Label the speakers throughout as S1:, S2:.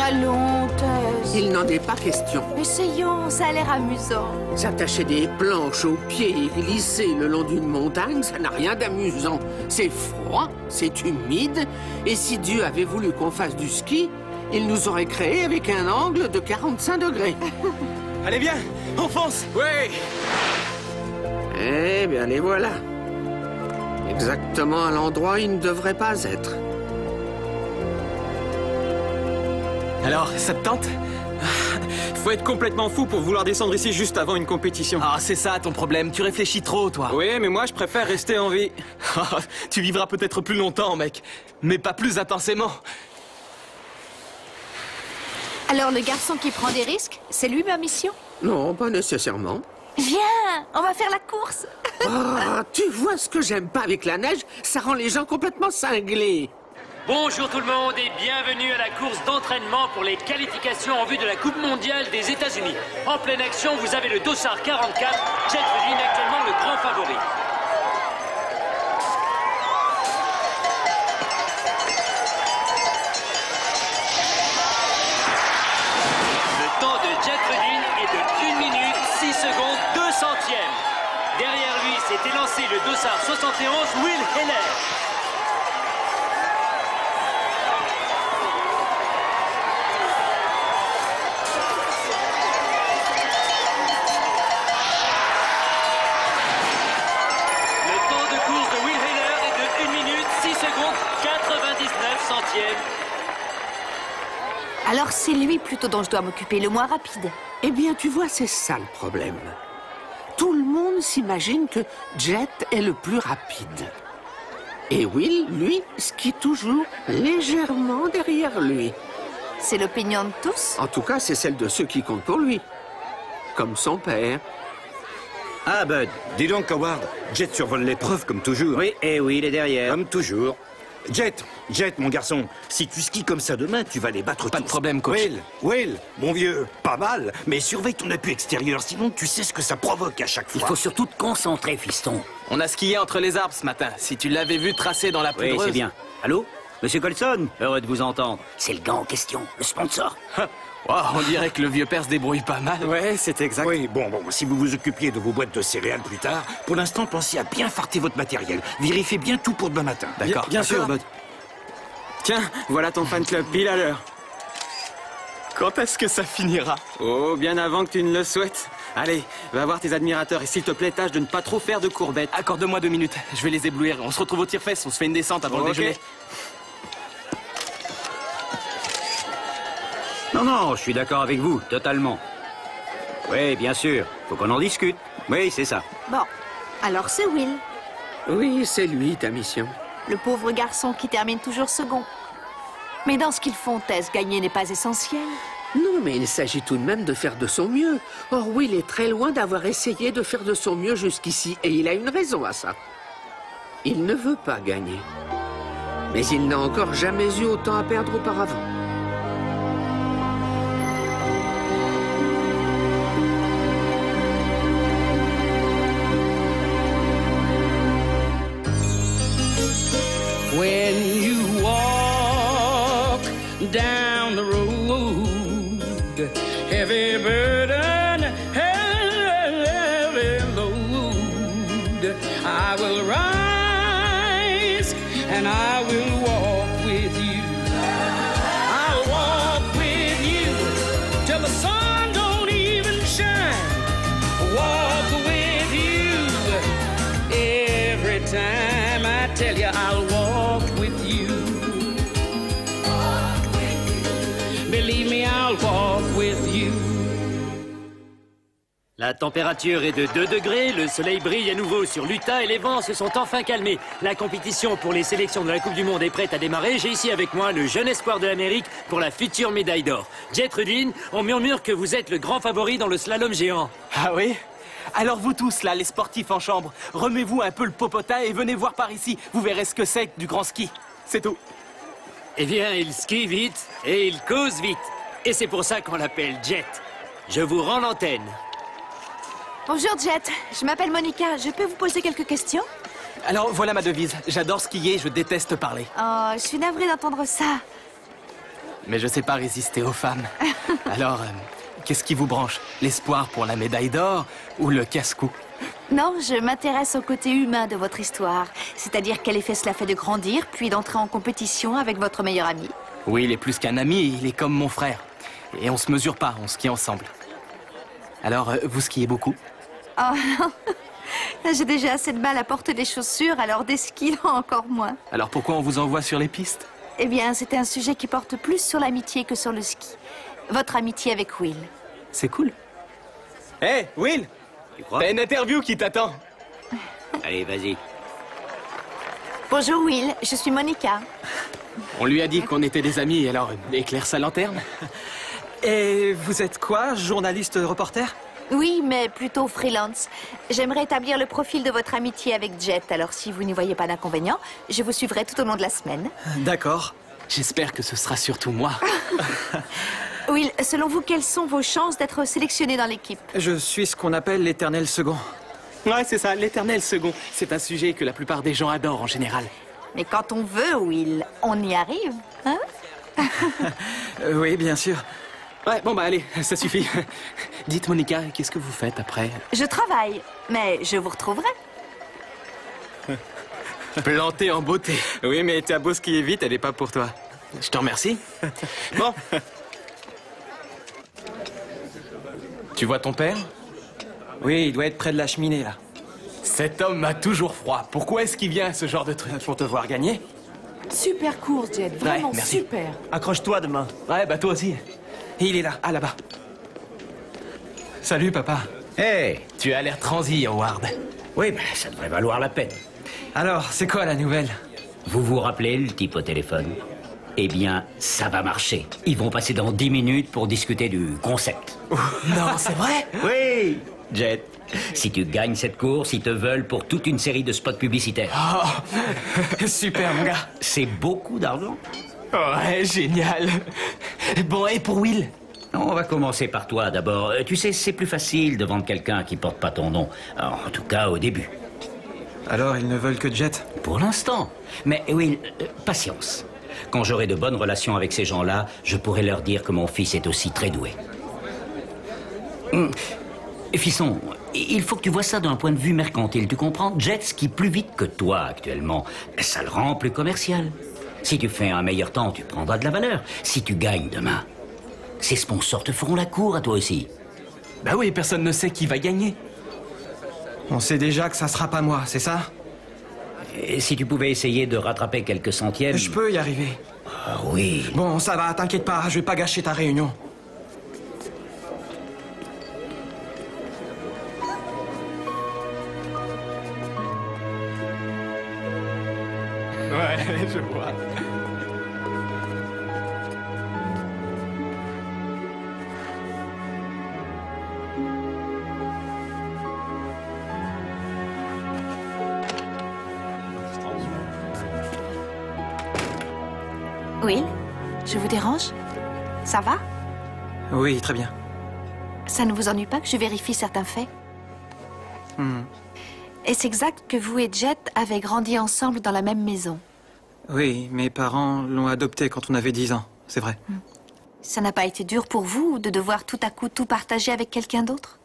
S1: Allons, Tess.
S2: Il n'en est pas question.
S1: Essayons, ça a l'air amusant.
S2: S'attacher des planches aux pieds et glisser le long d'une montagne, ça n'a rien d'amusant. C'est froid, c'est humide, et si Dieu avait voulu qu'on fasse du ski, il nous aurait créé avec un angle de 45 degrés.
S3: Allez bien, on fonce.
S2: Oui. Eh bien, les voilà. Exactement à l'endroit où ils ne devraient pas être.
S3: Alors, ça te tente? Faut être complètement fou pour vouloir descendre ici juste avant une compétition.
S4: Ah, c'est ça ton problème, tu réfléchis trop, toi.
S3: Oui, mais moi, je préfère rester en vie.
S4: Tu vivras peut-être plus longtemps, mec, mais pas plus intensément.
S1: Alors, le garçon qui prend des risques, c'est lui ma mission?
S2: Non, pas nécessairement.
S1: Viens, on va faire la course.
S2: Oh, tu vois ce que j'aime pas avec la neige? Ça rend les gens complètement cinglés.
S5: Bonjour tout le monde et bienvenue à la course d'entraînement pour les qualifications en vue de la Coupe mondiale des États-Unis. En pleine action, vous avez le Dossard 44, Jet Vedin actuellement le grand favori. Le temps de Jet Vedin est de 1 minute 6 secondes 2 centièmes. Derrière lui s'est élancé le Dossard 71 Will Heller.
S1: Alors c'est lui plutôt dont je dois m'occuper, le moins rapide.
S2: Eh bien, tu vois, c'est ça le problème. Tout le monde s'imagine que Jet est le plus rapide. Et Will, lui, skie toujours légèrement derrière lui.
S1: C'est l'opinion de tous?
S2: En tout cas, c'est celle de ceux qui comptent pour lui. Comme son père.
S6: Ah, Bud, dis donc, Howard, Jet survole l'épreuve comme toujours.
S7: Oui, et oui, il est derrière.
S6: Comme toujours. Jet, mon garçon, si tu skis comme ça demain, tu vas les battre tous.
S4: Pas de problème, coach.
S6: Will, mon vieux, pas mal, mais surveille ton appui extérieur, sinon tu sais ce que ça provoque à chaque fois.
S7: Il faut surtout te concentrer, fiston.
S4: On a skié entre les arbres ce matin. Si tu l'avais vu tracer dans la poudreuse...
S7: Oui, c'est bien. Allô? Monsieur Colson? Heureux de vous entendre. C'est le gars en question, le sponsor.
S4: Wow, on dirait que le vieux père se débrouille pas mal.
S3: Ouais, c'est exact.
S6: Oui, bon, si vous vous occupiez de vos boîtes de céréales plus tard, pour l'instant, pensez à bien farter votre matériel. Vérifiez bien tout pour demain matin.
S4: D'accord.
S3: Bien sûr, Bud. Tiens, voilà ton fan club pile à l'heure.
S4: Quand est-ce que ça finira?
S3: Oh, bien avant que tu ne le souhaites. Allez, va voir tes admirateurs et s'il te plaît, tâche de ne pas trop faire de courbettes.
S4: Accorde-moi 2 minutes, je vais les éblouir. On se retrouve au tire-fesse, on se fait une descente avant le déjeuner.
S7: Non, je suis d'accord avec vous, totalement. Oui, bien sûr, faut qu'on en discute. Oui, c'est ça.
S1: Bon, alors c'est Will,
S2: Oui, c'est lui, ta mission.
S1: le pauvre garçon qui termine toujours second. Mais dans ce qu'ils font, Tess, gagner n'est pas essentiel.
S2: Non, mais il s'agit tout de même de faire de son mieux. Or, Will est très loin d'avoir essayé de faire de son mieux jusqu'ici, et il a une raison à ça. Il ne veut pas gagner. Mais il n'a encore jamais eu autant à perdre auparavant.
S8: When you walk down the road, heavy burden, heavy load, I will rise and I will walk with you. I'll walk with you till the sun don't even shine. Walk with you every time. I tell you I'll walk with you. Believe me, I'll walk with you.
S5: La température est de 2 degrés, le soleil brille à nouveau sur l'Utah et les vents se sont enfin calmés. La compétition pour les sélections de la Coupe du Monde est prête à démarrer. J'ai ici avec moi le jeune espoir de l'Amérique pour la future médaille d'or. Jet Vedin, on murmure que vous êtes le grand favori dans le slalom géant.
S4: Ah oui? Alors vous tous, là, les sportifs en chambre, remets-vous un peu le popotin et venez voir par ici. Vous verrez ce que c'est que du grand ski. C'est tout.
S5: Eh bien, il skie vite et il cause vite. Et c'est pour ça qu'on l'appelle Jet. Je vous rends l'antenne.
S1: Bonjour Jet, je m'appelle Monica, je peux vous poser quelques questions?
S4: Alors voilà ma devise. J'adore skier, je déteste parler.
S1: Oh, je suis navrée d'entendre ça.
S4: mais je sais pas résister aux femmes. Alors, qu'est-ce qui vous branche? L'espoir pour la médaille d'or ou le casse-cou?
S1: Non, je m'intéresse au côté humain de votre histoire. C'est-à-dire quel effet cela fait de grandir, puis d'entrer en compétition avec votre meilleur ami.
S4: Oui, il est plus qu'un ami, il est comme mon frère. Et on se mesure pas, on skie ensemble. Alors, vous skiez beaucoup?
S1: Oh non, j'ai déjà assez de mal à porter des chaussures, alors des skis, non, encore moins.
S4: Alors pourquoi on vous envoie sur les pistes?
S1: Eh bien, c'était un sujet qui porte plus sur l'amitié que sur le ski. Votre amitié avec Will.
S4: C'est cool. Hé, hey, Will! T'as une interview qui t'attend.
S7: Allez, vas-y.
S1: Bonjour Will, je suis Monica.
S4: On lui a dit qu'on était des amis, alors éclaire sa lanterne.
S3: Et vous êtes quoi, journaliste reporter?
S1: Oui, mais plutôt freelance. J'aimerais établir le profil de votre amitié avec Jet, alors si vous n'y voyez pas d'inconvénient, je vous suivrai tout au long de la semaine.
S3: D'accord.
S4: J'espère que ce sera surtout moi.
S1: Will, selon vous, quelles sont vos chances d'être sélectionné dans l'équipe?
S3: Je suis ce qu'on appelle l'éternel second.
S4: Ouais, c'est ça, l'éternel second. C'est un sujet que la plupart des gens adorent en général.
S1: Mais quand on veut, Will, on y arrive, hein?
S3: Oui, bien sûr.
S4: Ouais, bon bah allez, ça suffit. Dites Monica, qu'est-ce que vous faites après?
S1: Je travaille, mais je vous retrouverai.
S4: Planté en beauté.
S3: Oui, mais t'as beau skier vite, elle est pas pour toi.
S4: Je te remercie. Bon. Tu vois ton père?
S3: Oui, il doit être près de la cheminée, là.
S4: Cet homme m'a toujours froid. Pourquoi est-ce qu'il vient à ce genre de truc?
S3: Pour te voir gagner.
S9: Super course, Jet. Vraiment
S4: merci.
S9: super.
S3: Accroche-toi demain.
S4: Ouais, bah toi aussi.
S3: Il est là, ah là-bas. Salut, papa.
S7: Hé!
S4: Tu as l'air transi, Howard.
S7: Oui, bah, ça devrait valoir la peine.
S3: Alors, c'est quoi la nouvelle?
S7: Vous vous rappelez le type au téléphone? Eh bien, ça va marcher. Ils vont passer dans 10 minutes pour discuter du concept.
S4: Non, c'est vrai?
S7: Oui, Jet. Si tu gagnes cette course, ils te veulent pour toute une série de spots publicitaires.
S4: Oh, super, mon gars.
S7: C'est beaucoup d'argent.
S4: Ouais, génial. Bon, et pour Will?
S7: On va commencer par toi d'abord. Tu sais, c'est plus facile de vendre quelqu'un qui porte pas ton nom. En tout cas, au début.
S3: Alors, ils ne veulent que Jet?
S7: Pour l'instant. Mais Will, patience. Quand j'aurai de bonnes relations avec ces gens-là, je pourrai leur dire que mon fils est aussi très doué. Fisson, il faut que tu vois ça d'un point de vue mercantile. Tu comprends? Jet skie plus vite que toi actuellement. Ça le rend plus commercial. Si tu fais un meilleur temps, tu prendras de la valeur. Si tu gagnes demain, ces sponsors te feront la cour à toi aussi.
S4: Bah oui, personne ne sait qui va gagner.
S3: On sait déjà que ça sera pas moi, c'est ça?
S7: Et si tu pouvais essayer de rattraper quelques centièmes...
S3: Je peux y arriver.
S7: Ah oui.
S3: Bon, ça va, t'inquiète pas, je vais pas gâcher ta réunion.
S4: Ouais, je vois.
S1: Will, je vous dérange? Ça va?
S3: Oui, très bien.
S1: Ça ne vous ennuie pas que je vérifie certains faits? Est-ce exact que vous et Jet avez grandi ensemble dans la même maison?
S3: Oui, mes parents l'ont adopté quand on avait 10 ans, c'est vrai.
S1: Ça n'a pas été dur pour vous de devoir tout à coup tout partager avec quelqu'un d'autre?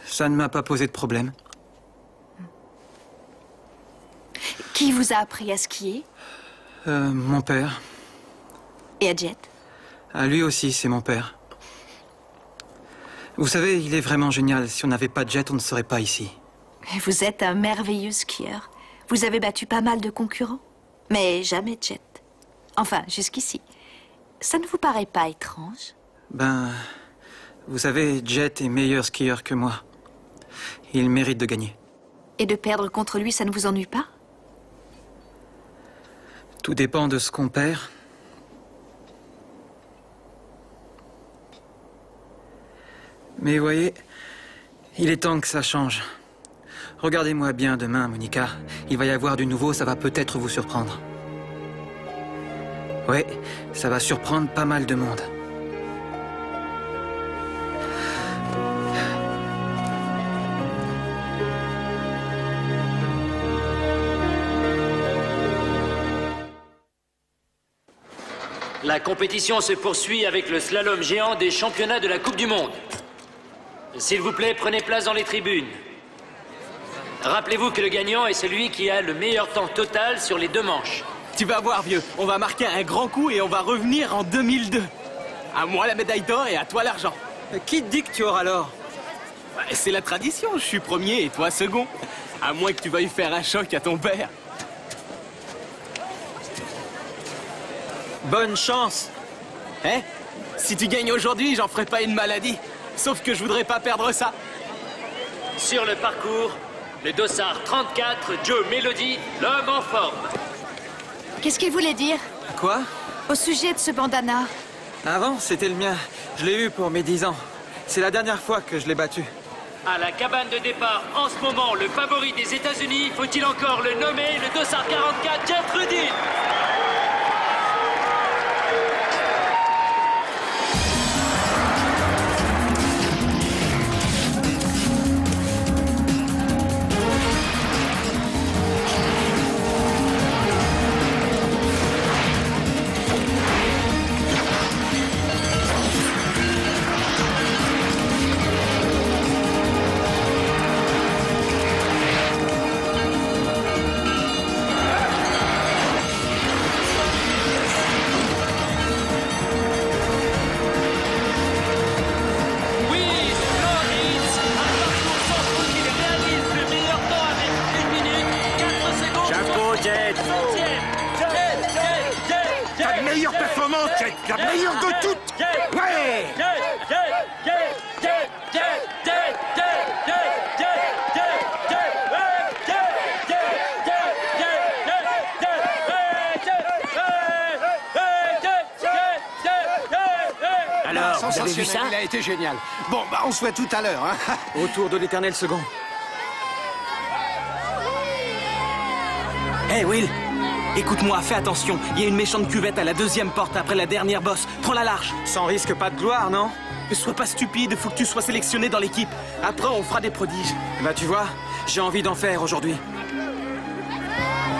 S3: Ça ne m'a pas posé de problème.
S1: Qui vous a appris à skier?
S3: Mon père.
S1: Et à Jet?
S3: Ah, lui aussi, c'est mon père. Vous savez, il est vraiment génial. Si on n'avait pas Jet, on ne serait pas ici.
S1: Vous êtes un merveilleux skieur. Vous avez battu pas mal de concurrents, mais jamais Jet. Enfin, jusqu'ici. Ça ne vous paraît pas étrange?
S3: Ben, vous savez, Jet est meilleur skieur que moi. Il mérite de gagner.
S1: Et de perdre contre lui, ça ne vous ennuie pas?
S3: Tout dépend de ce qu'on perd. Mais voyez, il est temps que ça change. Regardez-moi bien demain, Monica. Il va y avoir du nouveau, ça va peut-être vous surprendre. Ouais, ça va surprendre pas mal de monde.
S5: La compétition se poursuit avec le slalom géant des championnats de la Coupe du Monde. S'il vous plaît, prenez place dans les tribunes. Rappelez-vous que le gagnant est celui qui a le meilleur temps total sur les 2 manches.
S4: Tu vas voir, vieux. On va marquer un grand coup et on va revenir en 2002. À moi la médaille d'or et à toi l'argent.
S3: Qui te dit que tu auras l'or?
S4: C'est la tradition, je suis premier et toi second. À moins que tu veuilles faire un choc à ton père.
S3: Bonne chance.
S4: Hein? Si tu gagnes aujourd'hui, j'en ferai pas une maladie. Sauf que je voudrais pas perdre ça.
S5: Sur le parcours, le dossard 34, Joe Melody, l'homme en forme.
S1: Qu'est-ce qu'il voulait dire?
S3: Quoi?
S1: Au sujet de ce bandana.
S3: Avant, c'était le mien. Je l'ai eu pour mes 10 ans. C'est la dernière fois que je l'ai battu.
S5: À la cabane de départ, en ce moment, le favori des États-Unis, faut-il encore le nommer, le dossard 44, Jeff Rudy.
S6: Ta meilleure performance, Jet, la meilleure de toutes. Ouais.
S7: Alors, vous avez vu ça?
S6: Il a été génial. Bon, bah on se voit tout à l'heure. Hein.
S3: Autour de l'éternel second.
S4: Hey Will, écoute-moi, fais attention. Il y a une méchante cuvette à la 2e porte après la dernière bosse. Prends-la large.
S3: Sans risque, pas de gloire, non?
S4: Ne sois pas stupide, faut que tu sois sélectionné dans l'équipe. Après, on fera des prodiges.
S3: Bah tu vois, j'ai envie d'en faire aujourd'hui.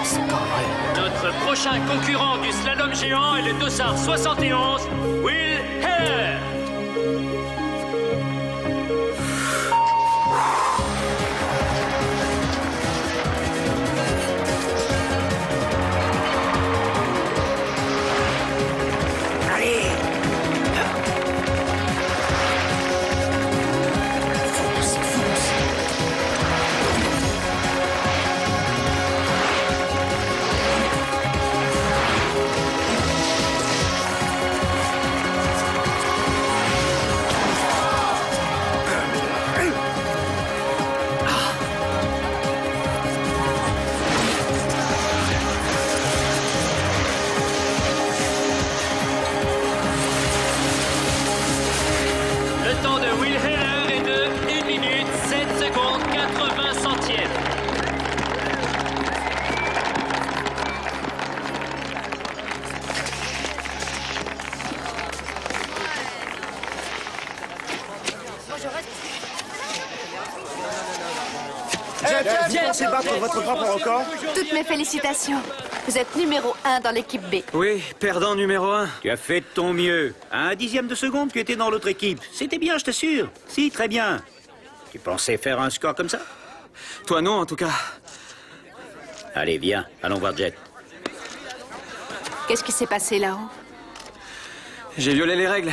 S4: C'est pas vrai.
S5: Notre prochain concurrent du slalom géant est le dossard 71, Will Heller.
S10: Vous pensez battre votre propre record?
S1: Toutes mes félicitations. Vous êtes numéro 1 dans l'équipe B.
S3: Oui, perdant numéro 1.
S7: Tu as fait de ton mieux. À 1/10 de seconde, tu étais dans l'autre équipe. C'était bien, je t'assure. Si, très bien. Tu pensais faire un score comme ça?
S3: Toi non, en tout cas.
S7: Allez, viens, allons voir Jet.
S1: Qu'est-ce qui s'est passé là-haut?
S3: J'ai violé les règles.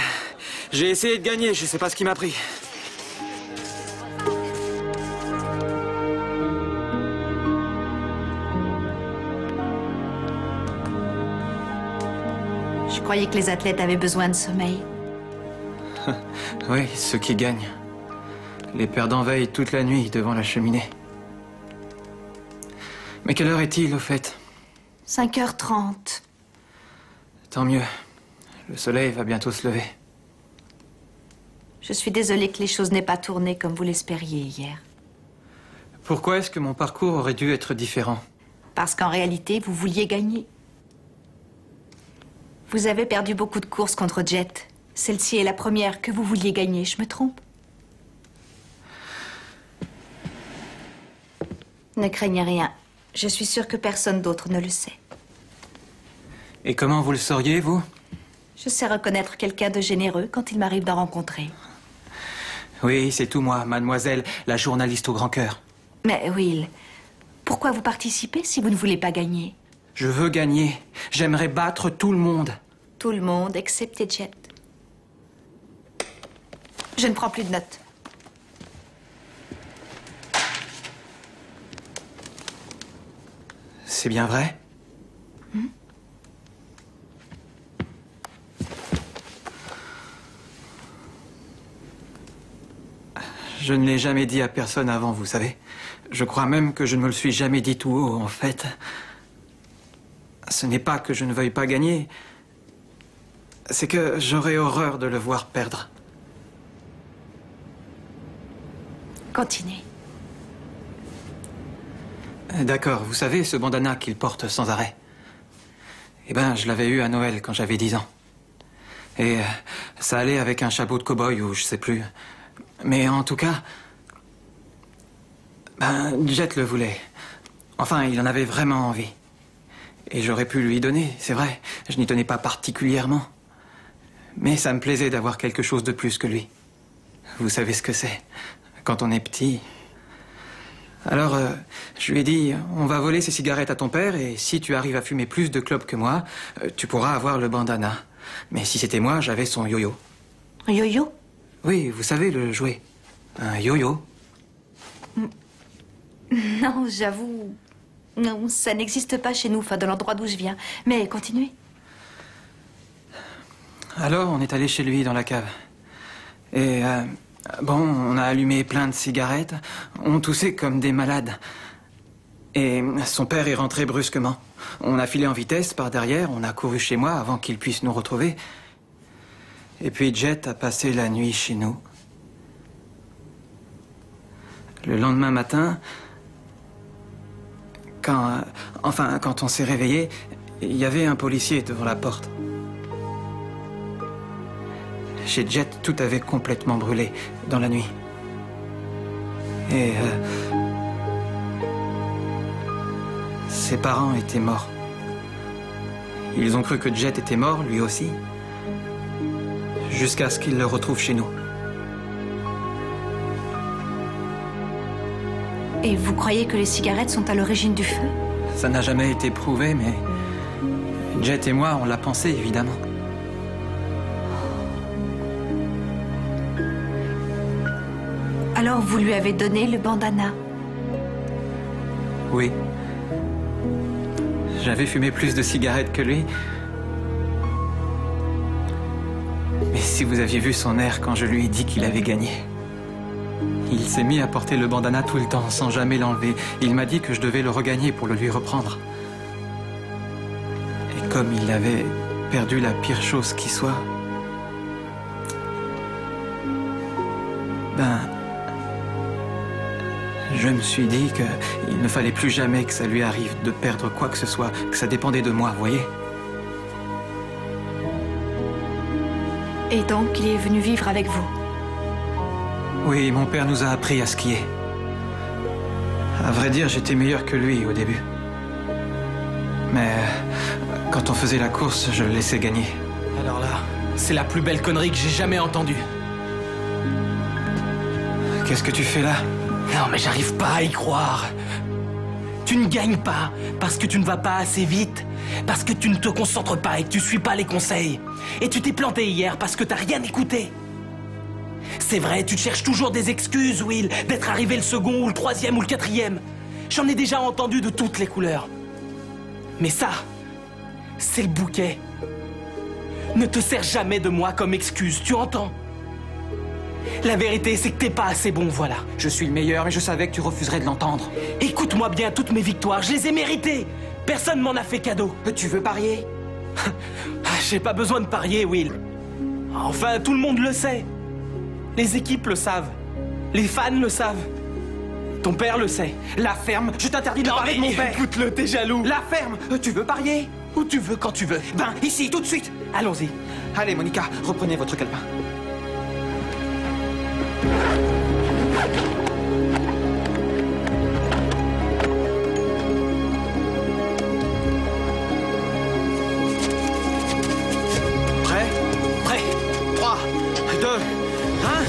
S3: J'ai essayé de gagner, je sais pas ce qui m'a pris.
S1: Je croyais que les athlètes avaient besoin de sommeil.
S3: Oui, ceux qui gagnent. Les perdants veillent toute la nuit devant la cheminée. Mais quelle heure est-il, au fait?
S1: 5h30.
S3: Tant mieux. Le soleil va bientôt se lever.
S1: Je suis désolée que les choses n'aient pas tourné comme vous l'espériez hier.
S3: Pourquoi est-ce que mon parcours aurait dû être différent?
S1: Parce qu'en réalité, vous vouliez gagner. Vous avez perdu beaucoup de courses contre Jet. Celle-ci est la première que vous vouliez gagner, je me trompe? Ne craignez rien. Je suis sûre que personne d'autre ne le sait.
S3: Et comment vous le sauriez, vous?
S1: Je sais reconnaître quelqu'un de généreux quand il m'arrive d'en rencontrer.
S3: Oui, c'est tout moi, mademoiselle, la journaliste au grand cœur.
S1: Mais Will, pourquoi vous participez si vous ne voulez pas gagner?
S3: Je veux gagner. J'aimerais battre tout le monde.
S1: Tout le monde, excepté Jet. Je ne prends plus de notes.
S3: C'est bien vrai? Je ne l'ai jamais dit à personne avant, vous savez. Je crois même que je ne me le suis jamais dit tout haut, en fait. Ce n'est pas que je ne veuille pas gagner. C'est que j'aurais horreur de le voir perdre.
S1: Continuez.
S3: D'accord, vous savez, ce bandana qu'il porte sans arrêt. Eh ben, je l'avais eu à Noël quand j'avais 10 ans. Et ça allait avec un chapeau de cow-boy ou je sais plus. Mais en tout cas, ben, Jet le voulait. Enfin, il en avait vraiment envie. Et j'aurais pu lui donner, c'est vrai. Je n'y tenais pas particulièrement. Mais ça me plaisait d'avoir quelque chose de plus que lui. Vous savez ce que c'est, quand on est petit. Alors, je lui ai dit, on va voler ces cigarettes à ton père et si tu arrives à fumer plus de clopes que moi, tu pourras avoir le bandana. Mais si c'était moi, j'avais son yo-yo.
S1: Un yo-yo?
S3: Oui, vous savez, le jouet. Un yo-yo.
S1: Non, j'avoue... Non, ça n'existe pas chez nous, enfin, dans l'endroit d'où je viens. Mais continuez.
S3: Alors, on est allé chez lui dans la cave. Et, bon, on a allumé plein de cigarettes. On toussait comme des malades. Et son père est rentré brusquement. On a filé en vitesse par derrière, on a couru chez moi avant qu'il puisse nous retrouver. Et puis Jet a passé la nuit chez nous. Le lendemain matin, quand on s'est réveillé, il y avait un policier devant la porte. Chez Jet, tout avait complètement brûlé dans la nuit. Et ses parents étaient morts. Ils ont cru que Jet était mort, lui aussi, jusqu'à ce qu'il le retrouve chez nous.
S1: Et vous croyez que les cigarettes sont à l'origine du feu?
S3: Ça n'a jamais été prouvé, mais Jet et moi, on l'a pensé, évidemment.
S1: Alors vous lui avez donné le bandana?
S3: Oui. J'avais fumé plus de cigarettes que lui. Mais si vous aviez vu son air quand je lui ai dit qu'il avait gagné. Il s'est mis à porter le bandana tout le temps, sans jamais l'enlever. Il m'a dit que je devais le regagner pour le lui reprendre. Et comme il avait perdu la pire chose qui soit... Ben... Je me suis dit qu'il ne fallait plus jamais que ça lui arrive de perdre quoi que ce soit, que ça dépendait de moi, voyez?
S1: Et donc, il est venu vivre avec vous?
S3: Oui, mon père nous a appris à skier. À vrai dire, j'étais meilleur que lui au début. Mais quand on faisait la course, je le laissais gagner.
S4: Alors là, c'est la plus belle connerie que j'ai jamais entendue.
S3: Qu'est-ce que tu fais là?
S4: Non, mais j'arrive pas à y croire. Tu ne gagnes pas parce que tu ne vas pas assez vite, parce que tu ne te concentres pas et que tu suis pas les conseils. Et tu t'es planté hier parce que t'as rien écouté. C'est vrai, tu te cherches toujours des excuses, Will, d'être arrivé le second ou le troisième ou le quatrième. J'en ai déjà entendu de toutes les couleurs. Mais ça, c'est le bouquet. Ne te sers jamais de moi comme excuse, tu entends? La vérité, c'est que t'es pas assez bon, voilà.
S3: Je suis le meilleur et je savais que tu refuserais de l'entendre.
S4: Écoute-moi bien, toutes mes victoires, je les ai méritées. Personne m'en a fait cadeau.
S3: Tu veux parier?
S4: J'ai pas besoin de parier, Will. Enfin, tout le monde le sait. Les équipes le savent. Les fans le savent. Ton père le sait.
S3: La ferme, je t'interdis de parler de mon père.
S4: Écoute-le, t'es jaloux.
S3: La ferme, tu veux parier?
S4: Où tu veux, quand tu veux.
S3: Ben, ici, tout de suite.
S4: Allons-y.
S3: Allez, Monica, reprenez votre calepin. Prêt? Hein?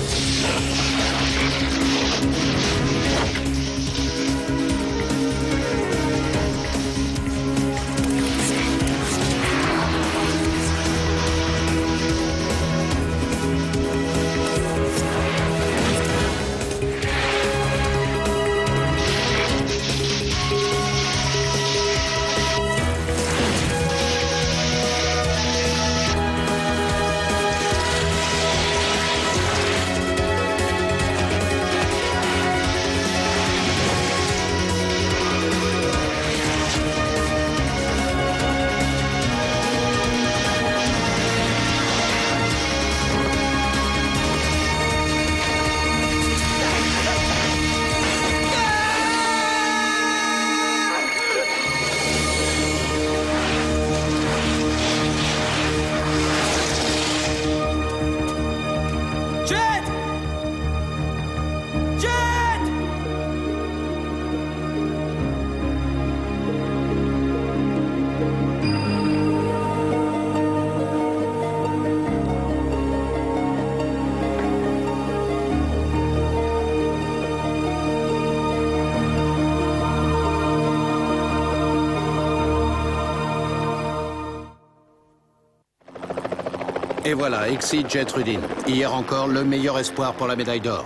S11: Et voilà, Exceed Jet Rudin. Hier encore, le meilleur espoir pour la médaille d'or.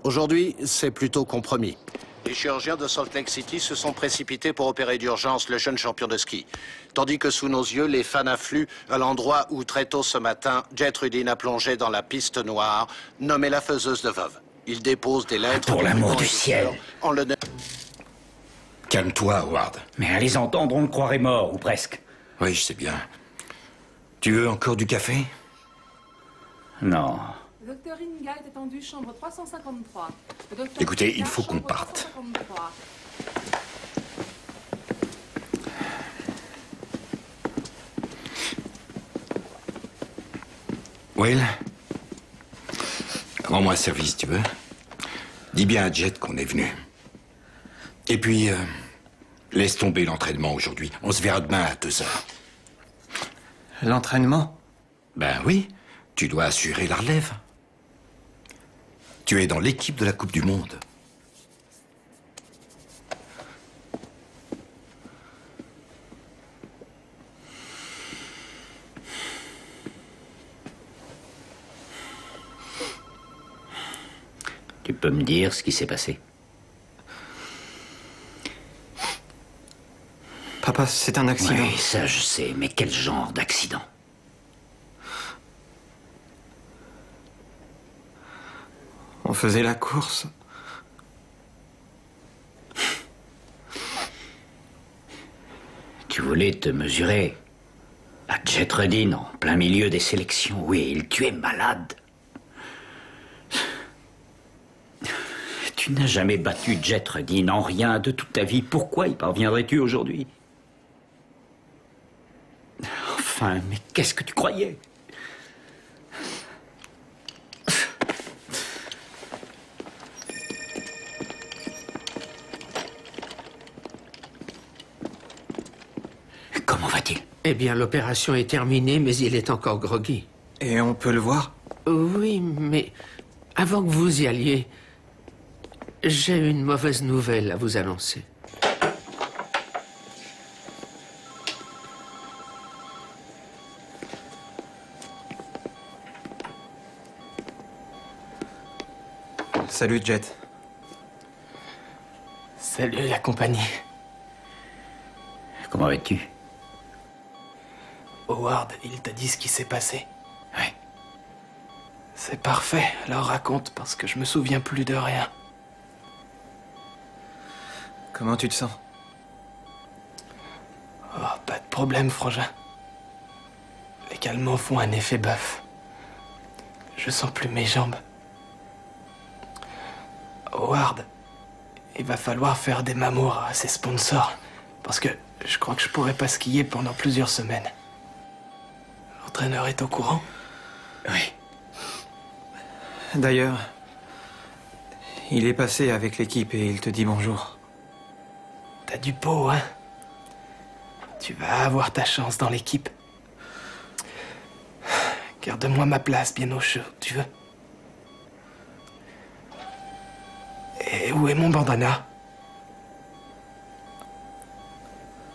S11: Aujourd'hui, c'est plutôt compromis. Les chirurgiens de Salt Lake City se sont précipités pour opérer d'urgence le jeune champion de ski. Tandis que sous nos yeux, les fans affluent à l'endroit où très tôt ce matin, Jet Rudin a plongé dans la piste noire, nommée la faiseuse de veuve. Il dépose des lettres...
S7: Pour l'amour du ciel.
S11: En le...
S6: Calme-toi, Howard.
S7: Mais à les entendre, on le croirait mort, ou presque.
S6: Oui, je sais bien. Tu veux encore du café?
S7: Non.
S9: Le docteur Ringard est attendu, chambre 353.
S6: Écoutez, il faut qu'on parte.
S9: 353.
S6: Will, rends-moi service, tu veux? Dis bien à Jet qu'on est venu. Et puis, laisse tomber l'entraînement aujourd'hui. On se verra demain à 2h.
S3: L'entraînement?
S6: Ben oui, tu dois assurer la relève. Tu es dans l'équipe de la Coupe du Monde.
S7: Tu peux me dire ce qui s'est passé?
S3: Papa, c'est un accident.
S7: Oui, ça je sais, mais quel genre d'accident?
S3: On faisait la course.
S7: Tu voulais te mesurer à Jet Rudin en plein milieu des sélections. Oui, tu es malade. Tu n'as jamais battu Jet Rudin en rien de toute ta vie. Pourquoi y parviendrais-tu aujourd'hui? Enfin, mais qu'est-ce que tu croyais? Comment va-t-il?
S2: Eh bien, l'opération est terminée, mais il est encore groggy.
S3: Et on peut le voir?
S2: Oui, mais avant que vous y alliez, j'ai une mauvaise nouvelle à vous annoncer.
S3: Salut, Jet.
S4: Salut la compagnie.
S7: Comment vas-tu?
S4: Howard, il t'a dit ce qui s'est passé?
S7: Oui.
S4: C'est parfait, alors raconte, parce que je me souviens plus de rien.
S3: Comment tu te sens?
S4: Oh, pas de problème, frangin. Les calmants font un effet bœuf. Je sens plus mes jambes. Howard, il va falloir faire des mamours à ses sponsors, parce que je crois que je pourrais pas skier pendant plusieurs semaines. L'entraîneur est au courant?
S7: Oui.
S3: D'ailleurs, il est passé avec l'équipe et il te dit bonjour.
S4: T'as du pot, hein? Tu vas avoir ta chance dans l'équipe. Garde-moi ma place bien au chaud, tu veux? Et où est mon bandana?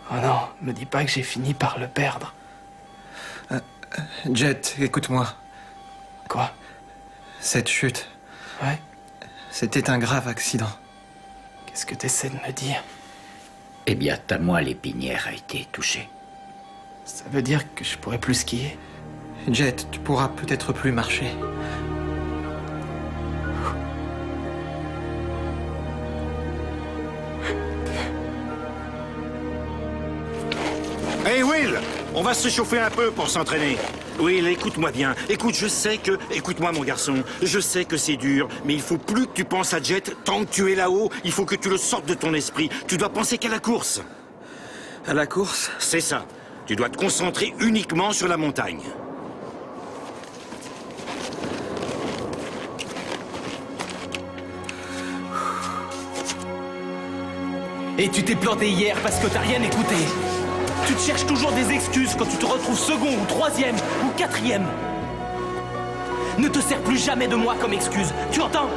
S4: Oh non, me dis pas que j'ai fini par le perdre.
S3: Jet, écoute-moi.
S4: Quoi?
S3: Cette chute.
S4: Ouais?
S3: C'était un grave accident.
S4: Qu'est-ce que t'essaies de me dire?
S7: Eh bien, ta moelle épinière a été touchée.
S4: Ça veut dire que je pourrais plus skier?
S3: Jet, tu pourras peut-être plus marcher.
S6: Hey Will, on va se chauffer un peu pour s'entraîner.
S12: Will, écoute-moi bien. Écoute, je sais que... Écoute-moi, mon garçon. Je sais que c'est dur, mais il faut plus que tu penses à Jet. Tant que tu es là-haut, il faut que tu le sortes de ton esprit. Tu dois penser qu'à la course.
S3: À la course?
S12: C'est ça. Tu dois te concentrer uniquement sur la montagne.
S4: Et tu t'es planté hier parce que t'as rien écouté. Tu te cherches toujours des excuses quand tu te retrouves second ou troisième ou quatrième. Ne te sers plus jamais de moi comme excuse, tu entends?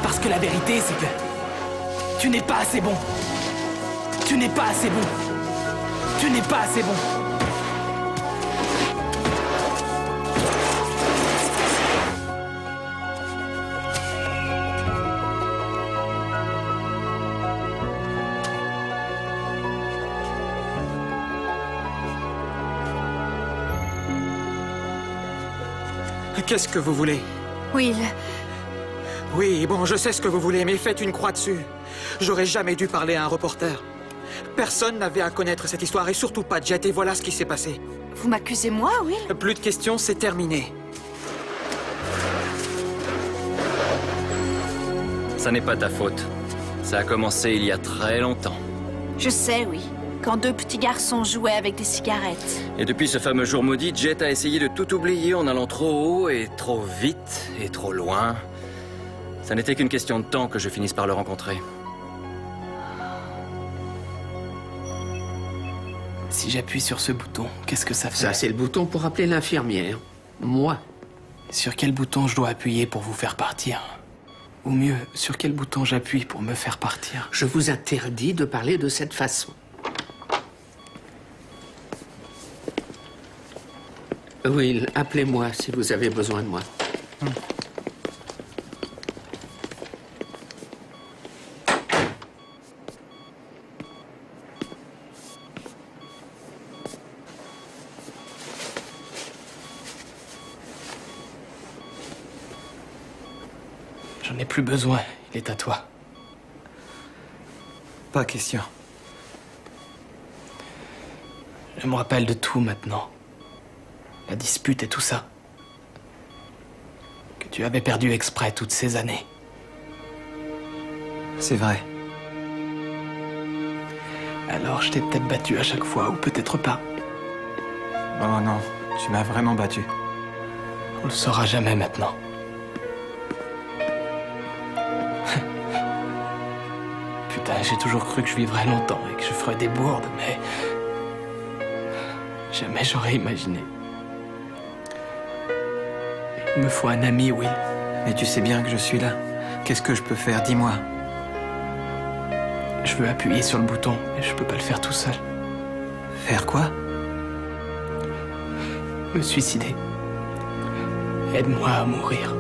S4: Parce que la vérité, c'est que tu n'es pas assez bon. Tu n'es pas assez bon. Tu n'es pas assez bon.
S3: Qu'est-ce que vous voulez?
S1: Will.
S3: Oui, bon, je sais ce que vous voulez, mais faites une croix dessus. J'aurais jamais dû parler à un reporter. Personne n'avait à connaître cette histoire, et surtout pas Jet, et voilà ce qui s'est passé.
S1: Vous m'accusez moi, Will?
S3: Plus de questions, c'est terminé.
S13: Ça n'est pas ta faute. Ça a commencé il y a très longtemps.
S1: Je sais, oui. Quand deux petits garçons jouaient avec des cigarettes.
S13: Et depuis ce fameux jour maudit, Jet a essayé de tout oublier en allant trop haut et trop vite et trop loin. Ça n'était qu'une question de temps que je finisse par le rencontrer.
S4: Si j'appuie sur ce bouton, qu'est-ce que ça fait?
S2: Ça, c'est le bouton pour appeler l'infirmière. Moi.
S4: Sur quel bouton je dois appuyer pour vous faire partir? Ou mieux, sur quel bouton j'appuie pour me faire partir?
S2: Je vous interdis de parler de cette façon. Will, appelez-moi si vous avez besoin de moi.
S4: J'en ai plus besoin, il est à toi.
S3: Pas question.
S4: Je me rappelle de tout maintenant. La dispute et tout ça. Que tu avais perdu exprès toutes ces années.
S3: C'est vrai.
S4: Alors je t'ai peut-être battu à chaque fois, ou peut-être pas.
S3: Oh non, tu m'as vraiment battu.
S4: On le saura jamais maintenant. Putain, j'ai toujours cru que je vivrais longtemps et que je ferais des bourdes, mais... jamais j'aurais imaginé. Il me faut un ami, Will.
S3: Mais tu sais bien que je suis là. Qu'est-ce que je peux faire? Dis-moi.
S4: Je veux appuyer sur le bouton, mais je peux pas le faire tout seul.
S3: Faire quoi?
S4: Me suicider. Aide-moi à mourir.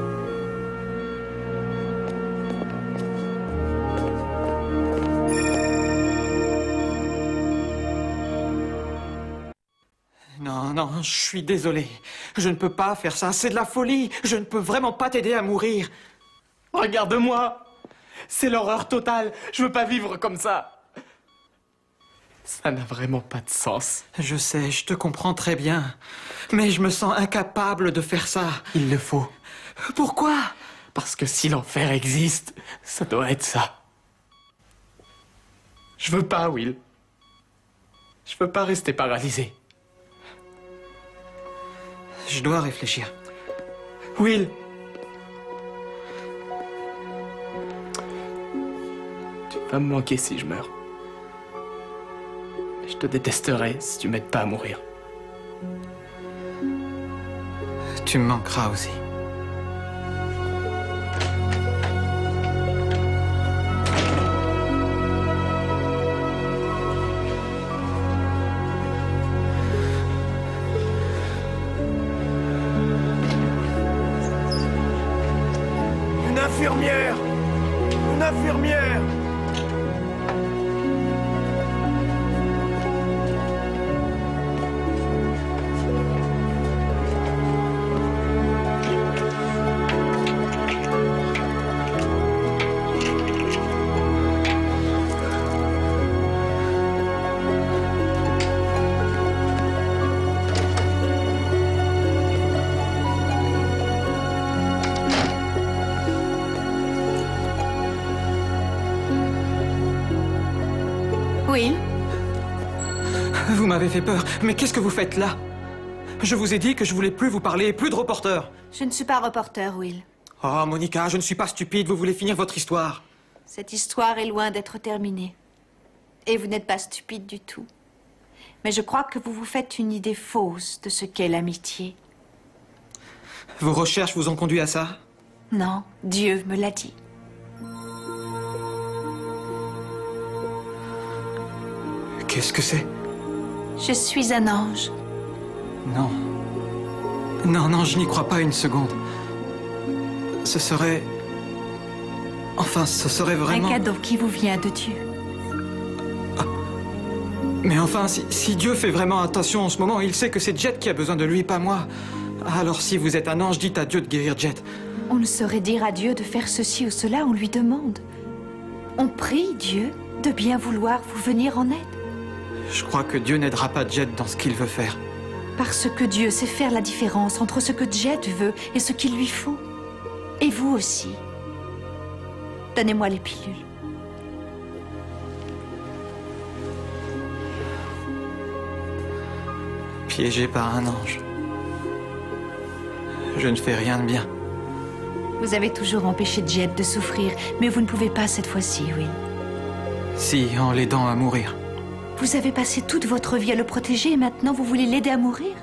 S3: Non, non, je suis désolé. Je ne peux pas faire ça, c'est de la folie. Je ne peux vraiment pas t'aider à mourir.
S4: Regarde-moi. C'est l'horreur totale. Je veux pas vivre comme ça. Ça n'a vraiment pas de sens.
S3: Je sais, je te comprends très bien. Mais je me sens incapable de faire ça.
S4: Il le faut.
S3: Pourquoi?
S4: Parce que si l'enfer existe, ça doit être ça. Je veux pas, Will. Je veux pas rester paralysé.
S3: Je dois réfléchir.
S4: Will. Tu vas me manquer si je meurs. Je te détesterai si tu m'aides pas à mourir.
S3: Tu me manqueras aussi.
S10: infirmière! Une infirmière!
S1: Will?
S3: Vous m'avez fait peur, mais qu'est-ce que vous faites là? Je vous ai dit que je voulais plus vous parler, plus de reporters.
S1: Je ne suis pas reporter, Will.
S3: Oh, Monica, je ne suis pas stupide, vous voulez finir votre histoire.
S1: Cette histoire est loin d'être terminée. Et vous n'êtes pas stupide du tout. Mais je crois que vous vous faites une idée fausse de ce qu'est l'amitié.
S3: Vos recherches vous ont conduit à ça?
S1: Non, Dieu me l'a dit.
S3: Qu'est-ce que c'est?
S1: Je suis un ange.
S3: Non. Non, non, je n'y crois pas une seconde. Ce serait... Enfin, ce serait vraiment...
S1: Un cadeau qui vous vient de Dieu.
S3: Ah. Mais enfin, si Dieu fait vraiment attention en ce moment, il sait que c'est Jet qui a besoin de lui, pas moi. Alors si vous êtes un ange, dites à Dieu de guérir Jet.
S1: On ne saurait dire à Dieu de faire ceci ou cela, on lui demande. On prie Dieu de bien vouloir vous venir en aide.
S3: Je crois que Dieu n'aidera pas Jet dans ce qu'il veut faire.
S1: Parce que Dieu sait faire la différence entre ce que Jet veut et ce qu'il lui faut. Et vous aussi. Donnez-moi les pilules.
S3: Piégé par un ange. Je ne fais rien de bien.
S1: Vous avez toujours empêché Jet de souffrir, mais vous ne pouvez pas cette fois-ci, Will.
S3: Si, en l'aidant à mourir.
S1: Vous avez passé toute votre vie à le protéger et maintenant vous voulez l'aider à mourir?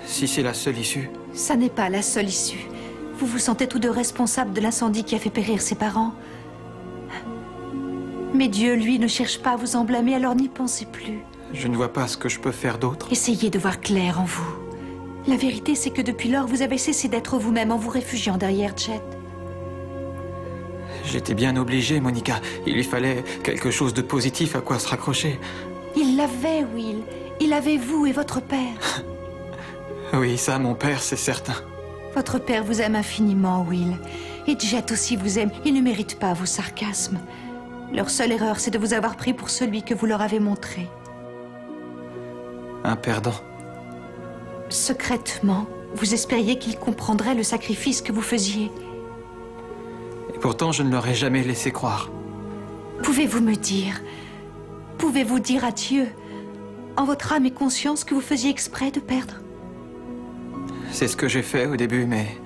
S3: Si c'est la seule issue.
S1: Ça n'est pas la seule issue. Vous vous sentez tous deux responsables de l'incendie qui a fait périr ses parents. Mais Dieu, lui, ne cherche pas à vous en blâmer, alors n'y pensez plus.
S3: Je ne vois pas ce que je peux faire d'autre.
S1: Essayez de voir clair en vous. La vérité, c'est que depuis lors, vous avez cessé d'être vous-même en vous réfugiant derrière Jet.
S3: J'étais bien obligé, Monica. Il lui fallait quelque chose de positif à quoi se raccrocher.
S1: Il l'avait, Will. Il avait vous et votre père.
S3: Oui, ça, mon père, c'est certain.
S1: Votre père vous aime infiniment, Will. Et Jet aussi vous aime. Il ne mérite pas vos sarcasmes. Leur seule erreur, c'est de vous avoir pris pour celui que vous leur avez montré.
S3: Un perdant.
S1: Secrètement, vous espériez qu'il comprendrait le sacrifice que vous faisiez.
S3: Et pourtant, je ne l'aurais jamais laissé croire.
S1: Pouvez-vous me dire, pouvez-vous dire à Dieu, en votre âme et conscience, que vous faisiez exprès de perdre?
S3: C'est ce que j'ai fait au début, mais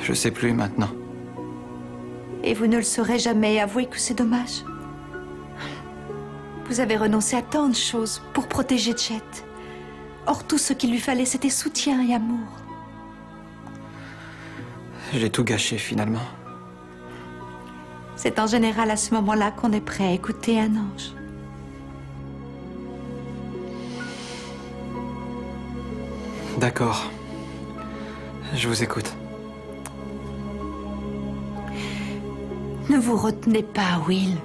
S3: je sais plus maintenant.
S1: Et vous ne le saurez jamais, avouez que c'est dommage. Vous avez renoncé à tant de choses pour protéger Jet. Or, tout ce qu'il lui fallait, c'était soutien et amour.
S3: J'ai tout gâché, finalement.
S1: C'est en général à ce moment-là qu'on est prêt à écouter un ange.
S3: D'accord. Je vous écoute.
S1: Ne vous retenez pas, Will.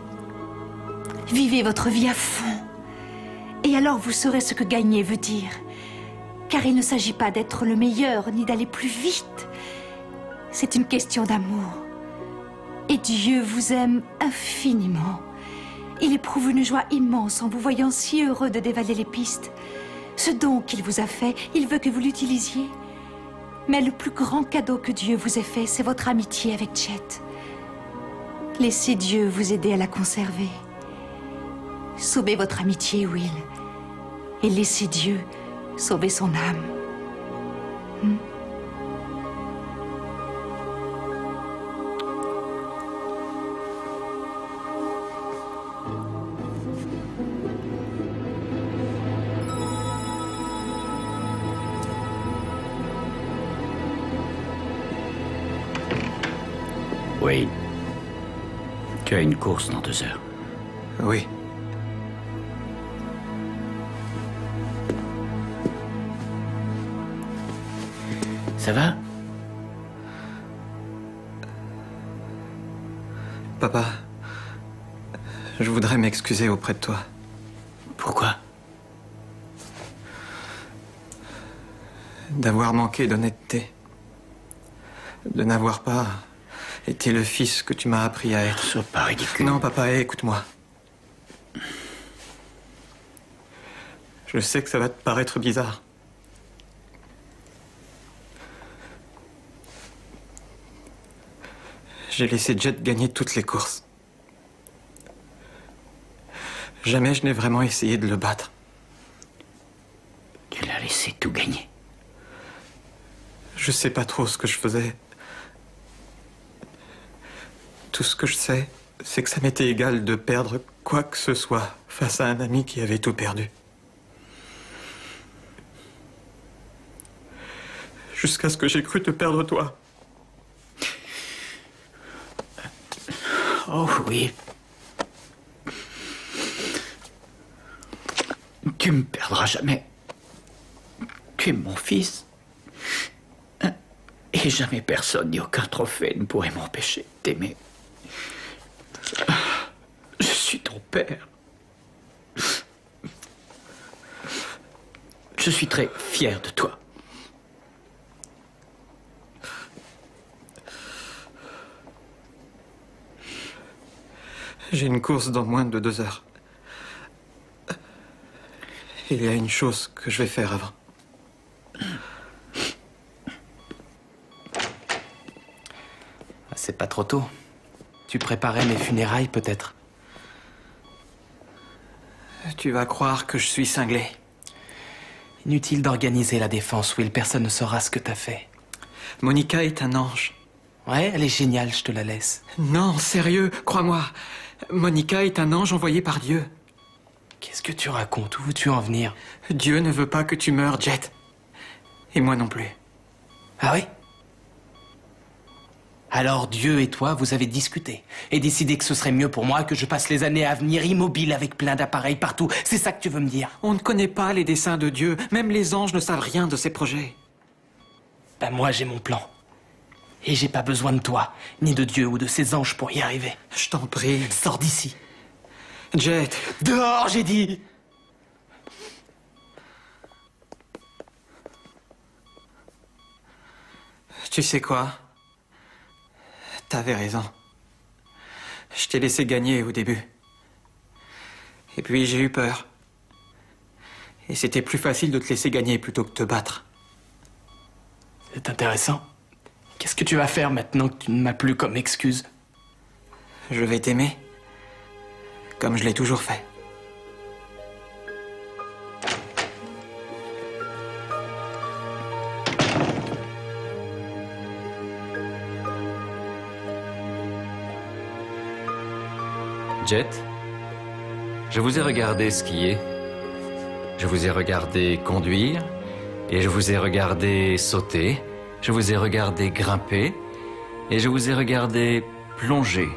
S1: Vivez votre vie à fond. Et alors vous saurez ce que gagner veut dire. Car il ne s'agit pas d'être le meilleur, ni d'aller plus vite. C'est une question d'amour. Et Dieu vous aime infiniment. Il éprouve une joie immense en vous voyant si heureux de dévaler les pistes. Ce don qu'il vous a fait, il veut que vous l'utilisiez. Mais le plus grand cadeau que Dieu vous ait fait, c'est votre amitié avec Jet. Laissez Dieu vous aider à la conserver. Sauvez votre amitié, Will. Et laissez Dieu sauver son âme.
S7: Oui. Tu as une course dans 2 heures.
S3: Oui.
S7: Ça va?
S3: Papa, je voudrais m'excuser auprès de toi.
S4: Pourquoi?
S3: D'avoir manqué d'honnêteté. De n'avoir pas été le fils que tu m'as appris à être.
S4: Sois pas ridicule.
S3: Non, papa, écoute-moi. Je sais que ça va te paraître bizarre. J'ai laissé Jet gagner toutes les courses. Jamais je n'ai vraiment essayé de le battre.
S7: Tu l'as laissé tout gagner.
S3: Je sais pas trop ce que je faisais. Tout ce que je sais, c'est que ça m'était égal de perdre quoi que ce soit face à un ami qui avait tout perdu. Jusqu'à ce que j'ai cru te perdre toi.
S4: Oh oui. Tu me perdras jamais. Tu es mon fils. Et jamais personne ni aucun trophée ne pourrait m'empêcher de t'aimer. Je suis ton père. Je suis très fier de toi.
S3: J'ai une course dans moins de 2 heures. Il y a une chose que je vais faire avant.
S4: C'est pas trop tôt. Tu préparais mes funérailles, peut-être?
S3: Tu vas croire que je suis cinglé.
S4: Inutile d'organiser la défense, Will. Personne ne saura ce que t'as fait.
S3: Monica est un ange.
S4: Ouais, elle est géniale, je te la laisse.
S3: Non, sérieux, crois-moi. Monica est un ange envoyé par Dieu.
S4: Qu'est-ce que tu racontes? Où veux-tu en venir?
S3: Dieu ne veut pas que tu meures, Jet. Et moi non plus.
S4: Ah oui? Alors Dieu et toi, vous avez discuté et décidé que ce serait mieux pour moi que je passe les années à venir immobile avec plein d'appareils partout. C'est ça que tu veux me dire?
S3: On ne connaît pas les desseins de Dieu. Même les anges ne savent rien de ses projets.
S4: Ben moi, j'ai mon plan. Et j'ai pas besoin de toi, ni de Dieu ou de ses anges pour y arriver.
S3: Je t'en prie.
S4: Sors d'ici.
S3: Jet.
S4: Dehors, j'ai dit.
S3: Tu sais quoi? T'avais raison. Je t'ai laissé gagner au début. Et puis j'ai eu peur. Et c'était plus facile de te laisser gagner plutôt que de te battre.
S4: C'est intéressant. Qu'est-ce que tu vas faire maintenant que tu ne m'as plus comme excuse?
S3: Je vais t'aimer. Comme je l'ai toujours fait.
S13: Jet, je vous ai regardé skier, je vous ai regardé conduire, et je vous ai regardé sauter, je vous ai regardé grimper, et je vous ai regardé plonger.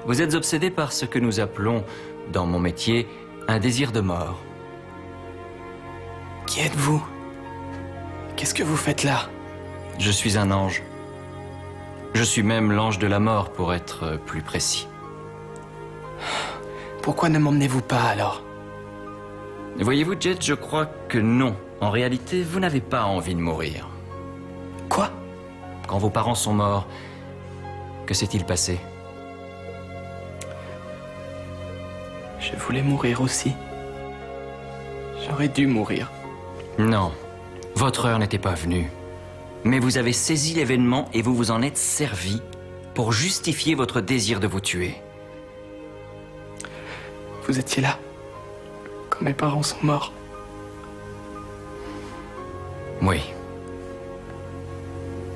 S13: Vous êtes obsédé par ce que nous appelons, dans mon métier, un désir de mort.
S4: Qui êtes-vous? Qu'est-ce que vous faites là?
S13: Je suis un ange. Je suis même l'ange de la mort, pour être plus précis.
S4: Pourquoi ne m'emmenez-vous pas, alors?
S13: Voyez-vous, Jet, je crois que non. En réalité, vous n'avez pas envie de mourir.
S4: Quoi?
S13: Quand vos parents sont morts, que s'est-il passé?
S4: Je voulais mourir aussi. J'aurais dû mourir.
S13: Non, votre heure n'était pas venue. Mais vous avez saisi l'événement et vous vous en êtes servi pour justifier votre désir de vous tuer.
S4: Vous étiez là, quand mes parents sont morts.
S13: Oui.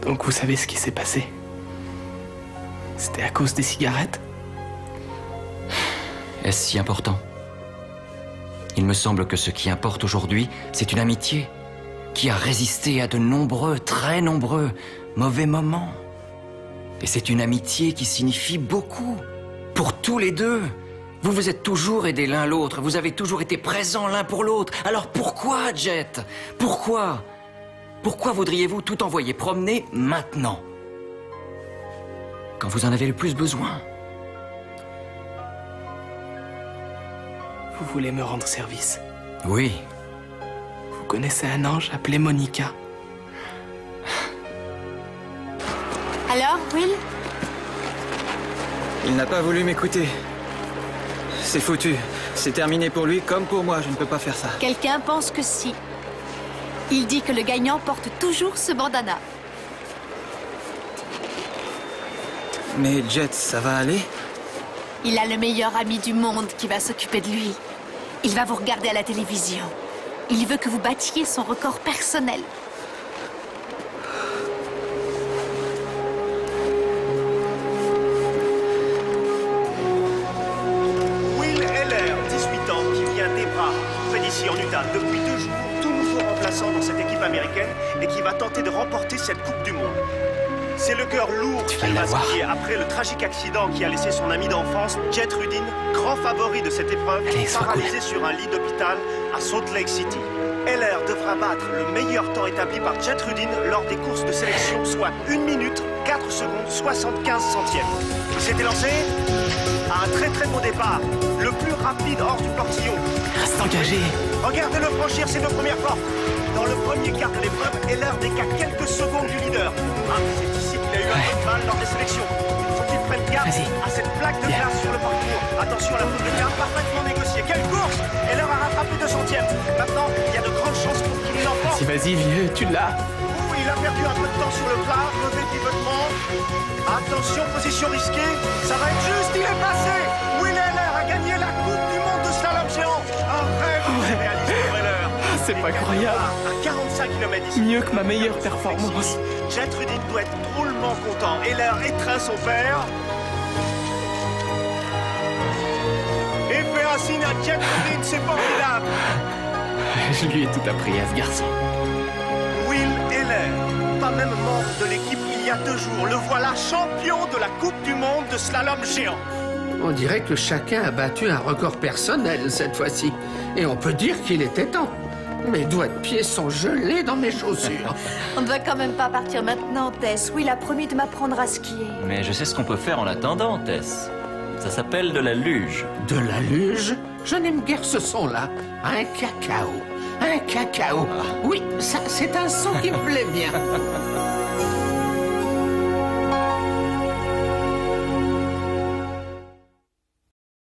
S4: Donc vous savez ce qui s'est passé? C'était à cause des cigarettes?
S13: Est-ce si important? Il me semble que ce qui importe aujourd'hui, c'est une amitié qui a résisté à de nombreux, très nombreux, mauvais moments. Et c'est une amitié qui signifie beaucoup, pour tous les deux. Vous vous êtes toujours aidés l'un l'autre, vous avez toujours été présents l'un pour l'autre. Alors pourquoi, Jet? Pourquoi? Pourquoi voudriez-vous tout envoyer promener maintenant? Quand vous en avez le plus besoin?
S4: Vous voulez me rendre service?
S13: Oui.
S4: Vous connaissez un ange appelé Monica?
S1: Alors, Will?
S3: Il n'a pas voulu m'écouter. C'est foutu. C'est terminé pour lui comme pour moi. Je ne peux pas faire ça.
S1: Quelqu'un pense que si. Il dit que le gagnant porte toujours ce bandana.
S3: Mais Jet, ça va aller?
S1: Il a le meilleur ami du monde qui va s'occuper de lui. Il va vous regarder à la télévision. Il veut que vous battiez son record personnel.
S10: Will Heller, 18 ans, qui vient d'Ebra, près d'ici en Utah, depuis 2 jours, tout nouveau remplaçant dans cette équipe américaine et qui va tenter de remporter cette Coupe du Monde. C'est le cœur lourd qu'il va se plier après le tragique accident qui a laissé son ami d'enfance, Jet Rudin, grand favori de cette épreuve, paralysé sur un lit d'hôpital à Salt Lake City. Heller devra battre le meilleur temps établi par Jet Rudin lors des courses de sélection, soit 1 minute, 4 secondes, 75 centièmes. Il s'était lancé à un très beau départ, le plus rapide hors du portillon.
S4: Reste engagé.
S10: Regardez-le franchir ses 2 premières portes. Dans le premier quart de l'épreuve, Heller n'est qu'à quelques secondes du leader. Ah, c'est ici qu'il a eu un peu de mal lors des sélections. Il faut qu'il prenne garde à cette plaque de glace sur le parcours. Attention à la faute de garde parfaitement négociée. Quelle course! Heller a rattrapé 2 centièmes. Maintenant, il y a de grandes chances pour qu'il l'emporte.
S4: Vas-y, vieux, tu l'as.
S10: Il a perdu un peu de temps sur le plat, mauvais pivotement. Attention, position risquée. Ça va être juste, il est passé. Will Heller a gagné la Coupe du Monde de slalom géant. Un rêve réaliste pour Heller.
S4: C'est pas croyable.
S10: À 45 km d'ici.
S4: Mieux que ma meilleure performance.
S10: Jet Rudin doit être drôlement content. Heller étreint son père. Et fait un signe à Jet Rudin, c'est formidable.
S4: Je lui ai tout appris à ce garçon.
S10: Will Heller, pas même membre de l'équipe il y a 2 jours. Le voilà champion de la Coupe du Monde de slalom géant.
S2: On dirait que chacun a battu un record personnel cette fois-ci. Et on peut dire qu'il était temps. Mes doigts de pied sont gelés dans mes chaussures.
S1: On ne va quand même pas partir maintenant, Tess. Will a promis de m'apprendre à skier.
S13: Mais je sais ce qu'on peut faire en attendant, Tess. Ça s'appelle de la luge.
S2: De la luge? Je n'aime guère ce son-là. Un cacao. Un cacao. Oui, ça, c'est un son qui me plaît bien.